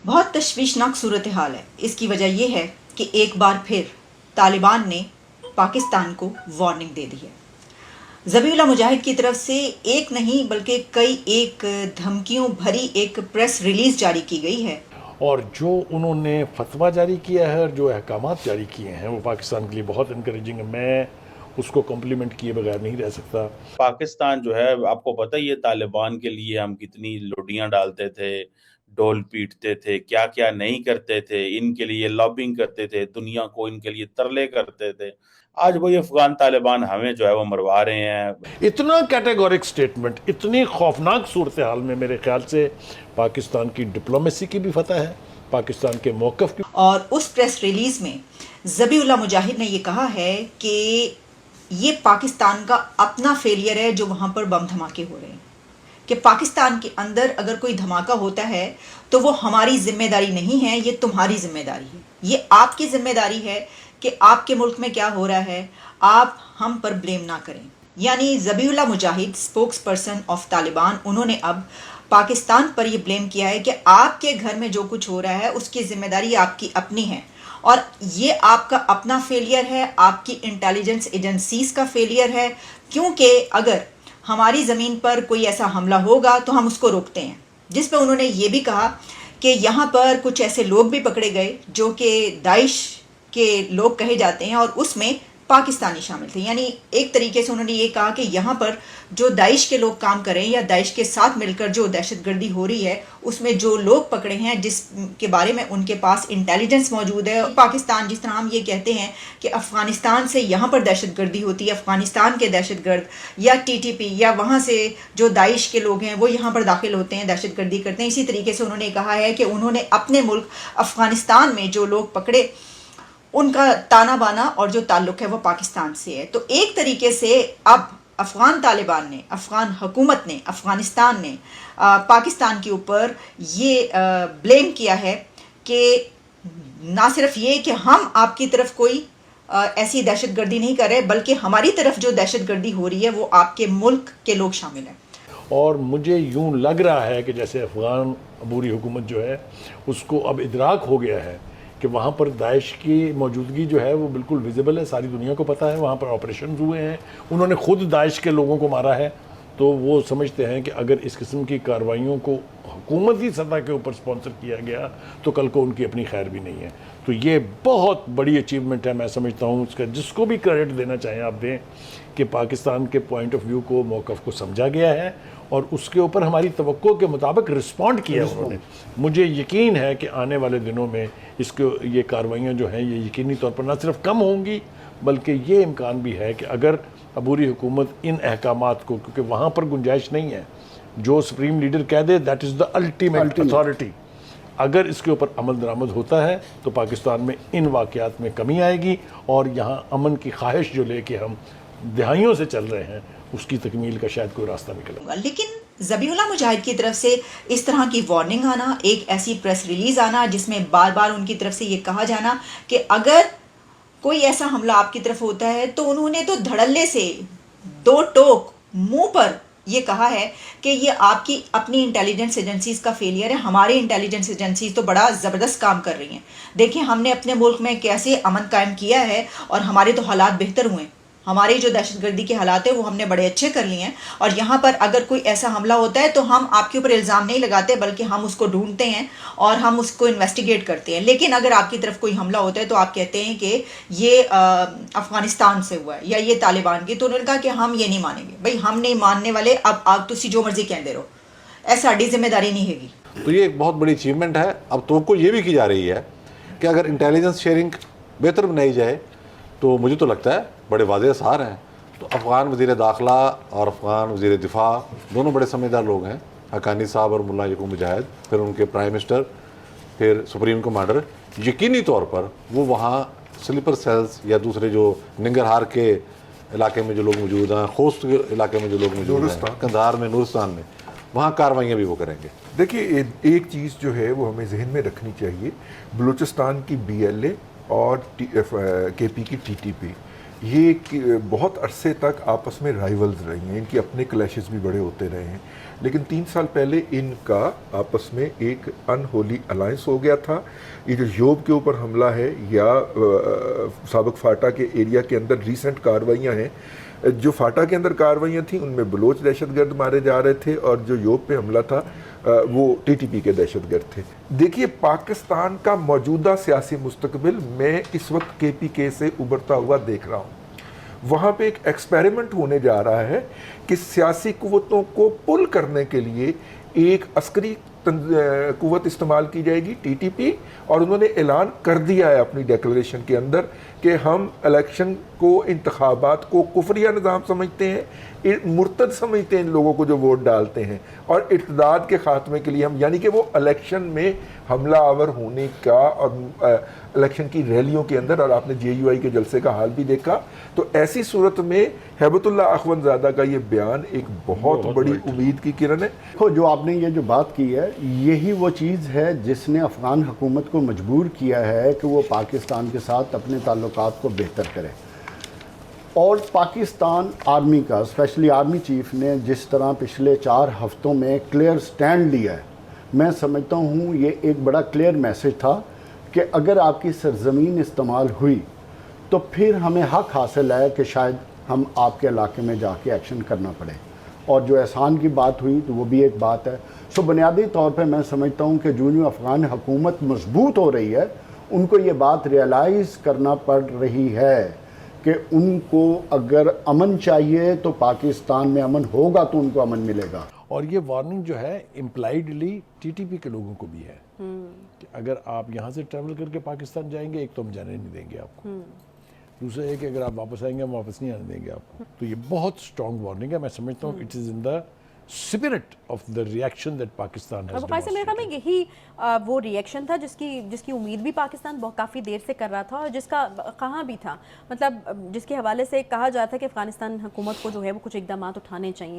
بہت تشویشناک صورتحال ہے. اس کی وجہ یہ ہے کہ ایک بار پھر طالبان نے پاکستان کو وارننگ دے دی ہے. ذبیح اللہ مجاہد کی طرف سے ایک نہیں بلکہ کئی ایک دھمکیوں بھری ایک پریس ریلیز جاری کی گئی ہے. اور جو انہوں نے فتویٰ جاری کیا ہے اور جو احکامات جاری کیے ہیں وہ پاکستان کے لیے بہت انکریجنگ ہے. میں اس کو کمپلیمنٹ کیے بغیر نہیں رہ سکتا. پاکستان جو ہے آپ کو پتہ ہی ہے طالبان کے لیے ہم کتنی لوڈیاں ڈالتے تھے، ڈول پیٹتے تھے، کیا کیا نہیں کرتے تھے، ان کے لیے لابنگ کرتے تھے، دنیا کو ان کے لیے ترلے کرتے تھے. آج وہی افغان طالبان ہمیں جو ہے وہ مروا رہے ہیں. اتنا کیٹیگورک سٹیٹمنٹ اتنی خوفناک صورتحال میں میرے خیال سے پاکستان کی ڈپلومیسی کی بھی فتح ہے، پاکستان کے موقف کی. اور اس پریس ریلیز میں ذبیح اللہ مجاہد نے یہ کہا ہے کہ یہ پاکستان کا اپنا فیلئر ہے جو وہاں پر بم دھماکے ہو رہے ہیں، کہ پاکستان کے اندر اگر کوئی دھماکہ ہوتا ہے تو وہ ہماری ذمہ داری نہیں ہے، یہ تمہاری ذمہ داری ہے، یہ آپ کی ذمہ داری ہے کہ آپ کے ملک میں کیا ہو رہا ہے، آپ ہم پر بلیم نہ کریں. یعنی ذبیح اللہ مجاہد اسپوکس پرسن آف طالبان، انہوں نے اب پاکستان پر یہ بلیم کیا ہے کہ آپ کے گھر میں جو کچھ ہو رہا ہے اس کی ذمہ داری آپ کی اپنی ہے، اور یہ آپ کا اپنا فیلئر ہے، آپ کی انٹیلیجنس ایجنسیز کا فیلئر ہے، کیونکہ اگر ہماری زمین پر کوئی ایسا حملہ ہوگا تو ہم اس کو روکتے ہیں. جس پہ انہوں نے یہ بھی کہا کہ یہاں پر کچھ ایسے لوگ بھی پکڑے گئے جو کہ داعش کے لوگ کہے جاتے ہیں، اور اس میں پاکستانی شامل تھے. یعنی ایک طریقے سے انہوں نے یہ کہا کہ یہاں پر جو داعش کے لوگ کام کریں یا داعش کے ساتھ مل کر جو دہشت گردی ہو رہی ہے اس میں جو لوگ پکڑے ہیں جس کے بارے میں ان کے پاس انٹیلیجنس موجود ہے. پاکستان، جس طرح ہم یہ کہتے ہیں کہ افغانستان سے یہاں پر دہشت گردی ہوتی ہے، افغانستان کے دہشت گرد یا ٹی ٹی پی یا وہاں سے جو داعش کے لوگ ہیں وہ یہاں پر داخل ہوتے ہیں، دہشت گردی کرتے ہیں. اسی طریقے سے انہوں نے کہا ہے کہ انہوں نے اپنے ملک افغانستان میں جو لوگ پکڑے ان کا تانا بانا اور جو تعلق ہے وہ پاکستان سے ہے. تو ایک طریقے سے اب افغان طالبان نے، افغان حکومت نے، افغانستان نے پاکستان کے اوپر یہ بلیم کیا ہے کہ نہ صرف یہ کہ ہم آپ کی طرف کوئی ایسی دہشت گردی نہیں کر رہے، بلکہ ہماری طرف جو دہشت گردی ہو رہی ہے وہ آپ کے ملک کے لوگ شامل ہیں. اور مجھے یوں لگ رہا ہے کہ جیسے افغان عبوری حکومت جو ہے اس کو اب ادراک ہو گیا ہے کہ وہاں پر داعش کی موجودگی جو ہے وہ بالکل ویزیبل ہے، ساری دنیا کو پتہ ہے، وہاں پر آپریشنز ہوئے ہیں، انہوں نے خود داعش کے لوگوں کو مارا ہے. تو وہ سمجھتے ہیں کہ اگر اس قسم کی کارروائیوں کو حکومتی سطح کے اوپر سپانسر کیا گیا تو کل کو ان کی اپنی خیر بھی نہیں ہے. تو یہ بہت بڑی اچیومنٹ ہے، میں سمجھتا ہوں اس کا جس کو بھی کریڈٹ دینا چاہیں آپ دیں کہ پاکستان کے پوائنٹ آف ویو کو، موقف کو سمجھا گیا ہے اور اس کے اوپر ہماری توقع کے مطابق رسپونڈ کیا انہوں نے. مجھے یقین ہے کہ آنے والے دنوں میں اس کو یہ کارروائیاں جو ہیں یہ یقینی طور پر نہ صرف کم ہوں گی بلکہ یہ امکان بھی ہے کہ اگر عبوری حکومت ان احکامات کو، کیونکہ وہاں پر گنجائش نہیں ہے، جو سپریم لیڈر کہہ دے that is the ultimate authority, اگر اس کے اوپر عمل درآمد ہوتا ہے تو پاکستان میں ان واقعات میں کمی آئے گی اور یہاں امن کی خواہش جو لے کے ہم دہائیوں سے چل رہے ہیں اس کی تکمیل کا شاید کوئی راستہ نکلے گا. لیکن ذبیح اللہ مجاہد کی طرف سے اس طرح کی وارننگ آنا، ایک ایسی پریس ریلیز آنا جس میں بار بار ان کی طرف سے یہ کہا جانا کہ اگر کوئی ایسا حملہ آپ کی طرف ہوتا ہے تو انہوں نے تو دھڑلے سے دو ٹوک منہ پر یہ کہا ہے کہ یہ آپ کی اپنی انٹیلیجنس ایجنسیز کا فیلئر ہے، ہماری انٹیلیجنس ایجنسیز تو بڑا زبردست کام کر رہی ہیں. دیکھیں ہم نے اپنے ملک میں کیسے امن قائم کیا ہے اور ہمارے تو حالات بہتر ہوئے ہیں، ہمارے جو دہشت گردی کے حالات ہیں وہ ہم نے بڑے اچھے کر لیے ہیں، اور یہاں پر اگر کوئی ایسا حملہ ہوتا ہے تو ہم آپ کے اوپر الزام نہیں لگاتے بلکہ ہم اس کو ڈھونڈتے ہیں اور ہم اس کو انویسٹیگیٹ کرتے ہیں. لیکن اگر آپ کی طرف کوئی حملہ ہوتا ہے تو آپ کہتے ہیں کہ یہ افغانستان سے ہوا ہے یا یہ طالبان کی. تو انہوں نے کہا کہ ہم یہ نہیں مانیں گے. بھائی ہم نہیں ماننے والے، اب آپ تسی جو مرضی کہندے رہو، ایسا ساڈی ذمہ داری نہیں ہے گی. تو یہ ایک بہت بڑی اچیومنٹ ہے. اب توقع یہ بھی کی جا رہی ہے کہ اگر انٹیلیجنس شیئرنگ بہتر بنائی جائے تو مجھے تو لگتا ہے بڑے واضح اثار ہیں. تو افغان وزیر داخلہ اور افغان وزیر دفاع دونوں بڑے سمجھدار لوگ ہیں، حقانی صاحب اور ملا یعقوب مجاہد، پھر ان کے پرائم منسٹر، پھر سپریم کمانڈر. یقینی طور پر وہ وہاں سلیپر سیلز یا دوسرے جو ننگرہار کے علاقے میں جو لوگ موجود ہیں، خوست کے علاقے میں جو لوگ موجود ہیں، قندھار میں، نورستان میں، وہاں کاروائیاں بھی وہ کریں گے. دیکھیے ایک چیز جو ہے وہ ہمیں ذہن میں رکھنی چاہیے، بلوچستان کی BLA اور KP کی TTP، یہ بہت عرصے تک آپس میں رائیولز رہی ہیں، ان کی اپنے کلیشز بھی بڑے ہوتے رہے ہیں، لیکن 3 سال پہلے ان کا آپس میں ایک ان ہولی الائنس ہو گیا تھا۔ یہ جو یوب کے اوپر حملہ ہے یا سابق فاٹا کے ایریا کے اندر ریسنٹ کارروائیاں ہیں، جو فاٹا کے اندر کارروائیاں تھیں ان میں بلوچ دہشت گرد مارے جا رہے تھے، اور جو یوب پہ حملہ تھا وہ ٹی ٹی پی کے دہشت گرد تھے۔ دیکھیے پاکستان کا موجودہ سیاسی مستقبل میں اس وقت کے پی کے سے ابھرتا ہوا دیکھ رہا ہوں۔ وہاں پہ ایک ایکسپیریمنٹ ہونے جا رہا ہے کہ سیاسی قوتوں کو پل کرنے کے لیے ایک عسکری قوت استعمال کی جائے گی، ٹی ٹی پی، اور انہوں نے اعلان کر دیا ہے اپنی ڈیکلریشن کے اندر کہ ہم الیکشن کو، انتخابات کو کفریہ نظام سمجھتے ہیں، مرتد سمجھتے ہیں ان لوگوں کو جو ووٹ ڈالتے ہیں، اور ارتداد کے خاتمے کے لیے ہم، یعنی کہ وہ الیکشن میں حملہ آور ہونے کا، اور الیکشن کی ریلیوں کے اندر، اور آپ نے جے یو آئی کے جلسے کا حال بھی دیکھا، تو ایسی صورت میں ہیبت اللہ اخوند زادہ کا یہ بیان ایک بہت بڑی امید کی کرن ہے۔ جو آپ نے یہ جو بات کی ہے، یہی وہ چیز ہے جس نے افغان حکومت کو مجبور کیا ہے کہ وہ پاکستان کے ساتھ اپنے تعلقات کو بہتر کرے، اور پاکستان آرمی کا، اسپیشلی آرمی چیف نے جس طرح پچھلے 4 ہفتوں میں کلیئر سٹینڈ لیا ہے، میں سمجھتا ہوں یہ ایک بڑا کلیئر میسج تھا کہ اگر آپ کی سرزمین استعمال ہوئی تو پھر ہمیں حق حاصل ہے کہ شاید ہم آپ کے علاقے میں جا کے ایکشن کرنا پڑے۔ اور جو احسان کی بات ہوئی تو وہ بھی ایک بات ہے۔ سو بنیادی طور پہ میں سمجھتا ہوں کہ جو افغان حکومت مضبوط ہو رہی ہے، ان کو یہ بات ریئلائز کرنا پڑ رہی ہے کہ ان کو اگر امن چاہیے تو پاکستان میں امن ہوگا تو ان کو امن ملے گا۔ اور یہ وارننگ جو ہے امپلائڈلی ٹی ٹی پی کے لوگوں کو بھی ہے کہ اگر آپ یہاں سے ٹریول کر کے پاکستان جائیں گے، ایک تو ہم جانے نہیں دیں گے آپ کو، دوسرا ہے کہ اگر آپ واپس آئیں گے ہم واپس نہیں آنے دیں گے آپ کو۔ تو یہ بہت اسٹرانگ وارننگ ہے، میں سمجھتا ہوں it is in the spirit of the reaction that Pakistan has میرے خیال میں یہی وہ ریئیکشن تھا جس کی امید بھی پاکستان کافی دیر سے کر رہا تھا، اور جس کا کہاں بھی تھا، مطلب جس کے حوالے سے کہا جاتا ہے کہ افغانستان حکومت کو جو ہے وہ کچھ اقدامات اٹھانے چاہیے۔